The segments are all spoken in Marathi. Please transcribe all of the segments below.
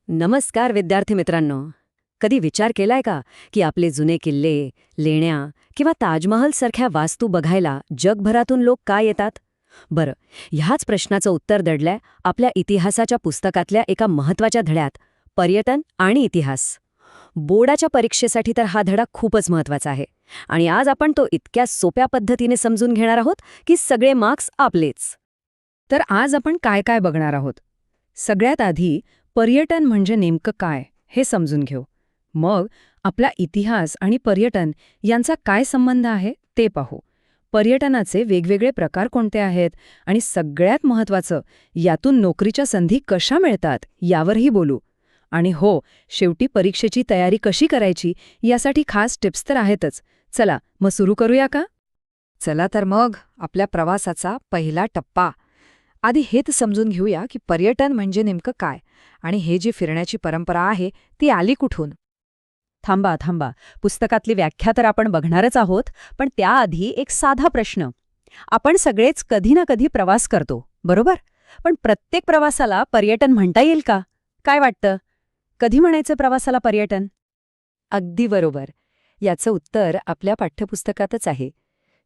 नमस्कार विद्यार्थी मित्रांनो. कधी विचार केलाय का की आपले जुने किल्ले, लेण्या किंवा ताजमहल सारख्या वास्तू बघायला जगभरातून लोक का येतात? बरं, ह्याच प्रश्नाचं उत्तर दडलंय आपल्या इतिहासाच्या पुस्तकातल्या एका महत्वाच्या धड्यात, पर्यटन आणि इतिहास. बोर्डाच्या परीक्षेसाठी तर हा धडा खूपच महत्वाचा आहे. आणि आज आपण तो इतक्या सोप्या पद्धतीने समजून घेणार आहोत की सगळे मार्क्स आपलेच. तर आज आपण काय काय बघणार आहोत. सगळ्यात आधी पर्यटन म्हणजे नेमकं काय हे समजून घेऊ. मग आपला इतिहास आणि पर्यटन यांचा काय संबंध आहे ते पाहू. पर्यटनाचे वेगवेगळे प्रकार कोणते आहेत आणि सगळ्यात महत्त्वाचं, यातून नोकरीच्या संधी कशा मिळतात यावरही बोलू. आणि हो, शेवटी परीक्षेची तयारी कशी करायची यासाठी खास टिप्स तर आहेतच. चला मग सुरू करूया का? चला तर मग आपल्या प्रवासाचा पहिला टप्पा. आधी हेच समजून घेऊया की पर्यटन म्हणजे नेमकं काय आणि हे जी फिरण्याची परंपरा आहे ती आली कुठून. थांबा, पुस्तकातली व्याख्या तर आपण बघणारच आहोत, पण त्याआधी एक साधा प्रश्न. आपण सगळेच कधी ना कधी प्रवास करतो, बरोबर? पण प्रत्येक प्रवासाला पर्यटन म्हणता येईल का? काय वाटतं? कधी म्हणायचं प्रवासाला पर्यटन? अगदी बरोबर. याचं उत्तर आपल्या पाठ्यपुस्तकातच आहे.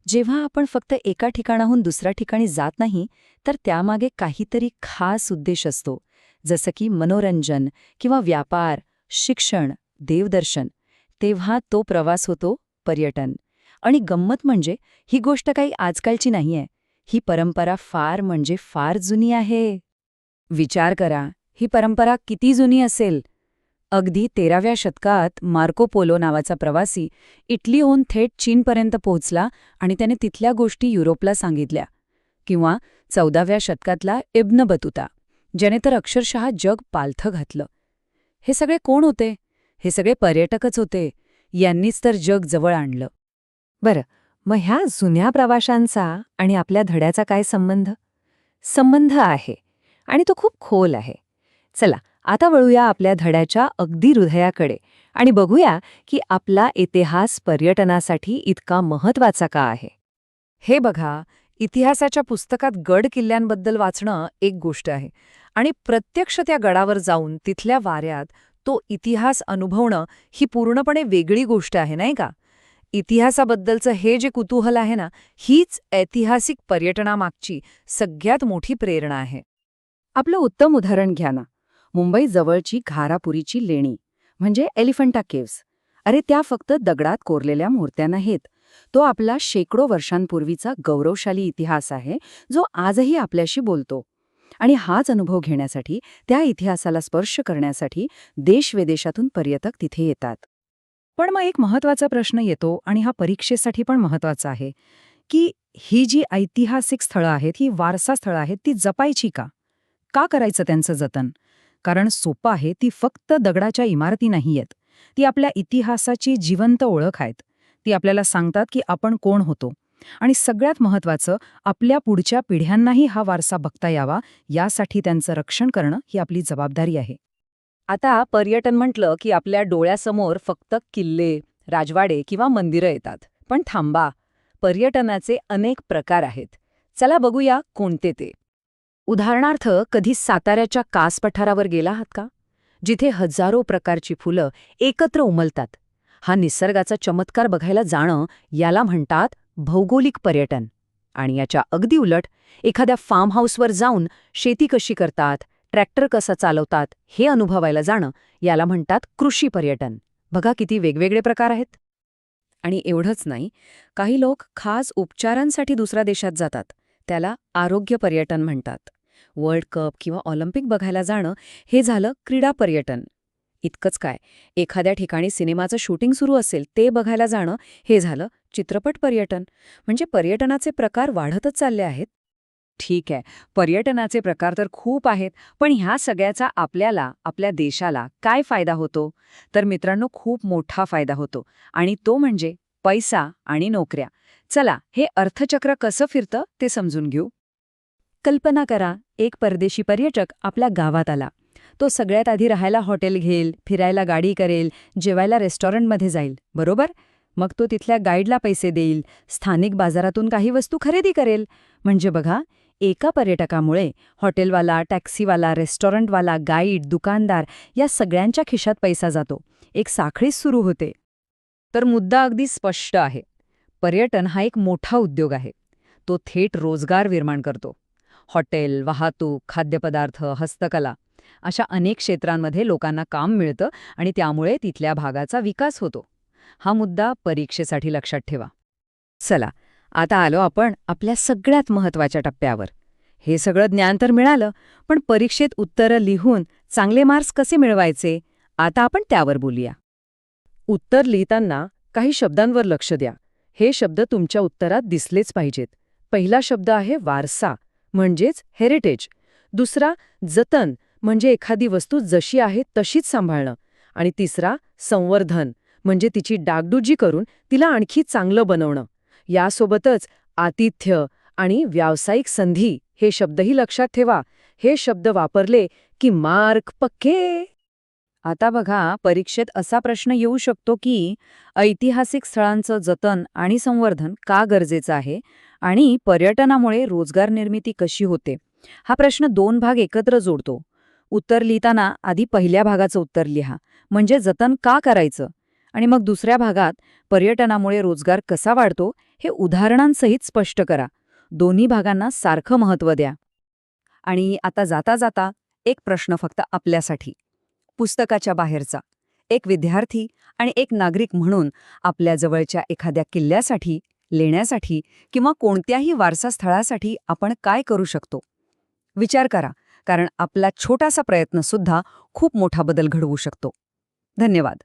जेव्हा आपण फक्त एका ठिकाणाहून दुसऱ्या ठिकाणी जात नाही, तर त्यामागे काहीतरी खास उद्देश असतो, जसं की मनोरंजन किंवा व्यापार, शिक्षण, देवदर्शन. तेव्हा तो प्रवास होतो पर्यटन. आणि गंमत म्हणजे ही गोष्ट काही आजकालची नाहीये. ही परंपरा फार म्हणजे फार जुनी आहे. विचार करा, ही परंपरा किती जुनी असेल. अगदी 13व्या शतकात मार्को पोलो नावाचा प्रवासी इटलीहून थेट चीनपर्यंत पोहोचला आणि त्याने तिथल्या गोष्टी युरोपला सांगितल्या. किंवा 14व्या शतकातला इब्न बतुता, ज्याने तर अक्षरशः जग पालथं घातलं. हे सगळे कोण होते? हे सगळे पर्यटकच होते. यांनीच तर जग जवळ आणलं. बरं, मग ह्या जुन्या प्रवाशांचा आणि आपल्या धड्याचा काय संबंध? संबंध आहे, आणि तो खूप खोल आहे. चला आता वळूया आपल्या धड्याच्या अगदी हृदयाकडे आणि बघूया की आपला इतिहास पर्यटनासाठी इतका महत्वाचा का आहे. हे बघा, इतिहासाच्या पुस्तकात गड किल्ल्यांबद्दल वाचणं एक गोष्ट आहे आणि प्रत्यक्ष त्या गडावर जाऊन तिथल्या वाऱ्यात तो इतिहास अनुभवणं ही पूर्णपणे वेगळी गोष्ट आहे, नाही का? इतिहासाबद्दलचं हे जे कुतूहल आहे ना, हीच ऐतिहासिक पर्यटनामागची सगळ्यात मोठी प्रेरणा आहे. आपलं उत्तम उदाहरण घ्या ना, मुंबई जवळची घारापुरीची लेणी म्हणजे एलिफंटा केव्स. अरे, त्या फक्त दगडात कोरलेल्या मूर्त्या नाहीत. तो आपला शेकडो वर्षांपूर्वीचा गौरवशाली इतिहास आहे, जो आजही आपल्याशी बोलतो. आणि हाच अनुभव घेण्यासाठी, त्या इतिहासाला स्पर्श करण्यासाठी देशविदेशातून पर्यटक तिथे येतात. पण मग एक महत्त्वाचा प्रश्न येतो, आणि हा परीक्षेसाठी पण महत्त्वाचा आहे, की ही जी ऐतिहासिक स्थळं आहेत, ही वारसा स्थळं आहेत, ती जपायची का? का करायचं त्यांचं जतन? कारण सोपं आहे, ती फक्त दगडाच्या इमारती नाहीयेत. ती आपल्या इतिहासाची जिवंत ओळख आहेत. ती आपल्याला सांगतात की आपण कोण होतो. आणि सगळ्यात महत्त्वाचं, आपल्या पुढच्या पिढ्यांनाही हा वारसा बघता यावा, यासाठी त्यांचं रक्षण करणं ही आपली जबाबदारी आहे. आता पर्यटन म्हटलं की आपल्या डोळ्यासमोर फक्त किल्ले, राजवाडे किंवा मंदिरं येतात. पण थांबा, पर्यटनाचे अनेक प्रकार आहेत. चला बघूया कोणते ते. उदाहरणार्थ, कधी साताऱ्याच्या कास पठारावर गेला आहात का? जिथे हजारो प्रकारची फुलं एकत्र उमलतात. हा निसर्गाचा चमत्कार बघायला जाणं, याला म्हणतात भौगोलिक पर्यटन. आणि याच्या अगदी उलट, एखाद्या फार्म हाऊसवर जाऊन शेती कशी करतात, ट्रॅक्टर कसा चालवतात हे अनुभवायला जाणं, याला म्हणतात कृषी पर्यटन. बघा किती वेगवेगळे प्रकार आहेत. आणि एवढंच नाही, काही लोक खास उपचारांसाठी दुसऱ्या देशात जातात. त्याला आरोग्य पर्यटन म्हणतात. वर्ल्ड कप किंवा ऑलिम्पिक बघायला जाणं, हे झालं क्रीडा पर्यटन. इतकंच काय, एखाद्या ठिकाणी सिनेमाचं शूटिंग सुरू असेल ते बघायला जाणं, हे झालं चित्रपट पर्यटन. म्हणजे पर्यटनाचे प्रकार वाढतच चालले आहेत. ठीक आहे, पर्यटनाचे प्रकार तर खूप आहेत, पण ह्या सगळ्याचा आपल्याला, आपल्या देशाला काय फायदा होतो? तर मित्रांनो, खूप मोठा फायदा होतो. आणि तो म्हणजे पैसा आणि नोकऱ्या. चला, हे अर्थचक्र कसं फिरतं ते समजून घेऊ. कल्पना करा, एक परदेशी पर्यटक आपल्या गावात आला. तो सगळ्यात आधी राहायला हॉटेल घेईल, फिरायला गाडी करेल, जेवायला रेस्टॉरंटमध्ये जाईल, बरोबर? मग तो तिथल्या गाईडला पैसे देईल, स्थानिक बाजारातून काही वस्तू खरेदी करेल. म्हणजे बघा, एका पर्यटकामुळे हॉटेलवाला, टॅक्सीवाला, रेस्टॉरंटवाला, गाईड, दुकानदार या सगळ्यांच्या खिशात पैसा जातो. एक साखळीच सुरू होते. तर मुद्दा अगदी स्पष्ट आहे. पर्यटन हा एक मोठा उद्योग आहे. तो थेट रोजगार निर्माण करतो. हॉटेल, वाहतूक, खाद्यपदार्थ, हस्तकला अशा अनेक क्षेत्रांमध्ये लोकांना काम मिळतं आणि त्यामुळे तिथल्या भागाचा विकास होतो. हा मुद्दा परीक्षेसाठी लक्षात ठेवा. चला, आता आलो आपण आपल्या सगळ्यात महत्त्वाच्या टप्प्यावर. हे सगळं ज्ञान तर मिळालं, पण परीक्षेत उत्तरं लिहून चांगले मार्क्स कसे मिळवायचे? आता आपण त्यावर बोलूया. उत्तर लिहिताना काही शब्दांवर लक्ष द्या. हे शब्द तुमच्या उत्तरात दिसलेच पाहिजेत. पहिला शब्द आहे वारसा, म्हणजेच हेरिटेज. दुसरा जतन, म्हणजे एखादी वस्तू जशी आहे तशीच सांभाळणं. आणि तिसरा संवर्धन, म्हणजे तिची डागडुजी करून तिला आणखी चांगलं बनवणं. यासोबतच आतिथ्य आणि व्यावसायिक संधी हे शब्दही लक्षात ठेवा. हे शब्द वापरले की मार्क पक्के. आता बघा, परीक्षेत असा प्रश्न येऊ शकतो की ऐतिहासिक स्थळांचं जतन आणि संवर्धन का गरजेचं आहे आणि पर्यटनामुळे रोजगार निर्मिती कशी होते. हा प्रश्न 2 भाग एकत्र जोडतो. उत्तर लिहिताना आधी पहिल्या भागाचं उत्तर लिहा, म्हणजे जतन का करायचं, आणि मग दुसऱ्या भागात पर्यटनामुळे रोजगार कसा वाढतो हे उदाहरणांसहित स्पष्ट करा. दोन्ही भागांना सारखं महत्त्व द्या. आणि आता जाता जाता एक प्रश्न फक्त आपल्यासाठी, पुस्तकाच्या बाहेरचा. एक विद्यार्थी आणि एक नागरिक म्हणून आपल्या जवळच्या एखाद्या किल्ल्यासाठी, लेण्यासाठी किंवा कोणत्याही वारसास्थळासाठी आपण काय करू शकतो? विचार करा, कारण आपला छोटासा प्रयत्न सुद्धा खूप मोठा बदल घडवू शकतो. धन्यवाद.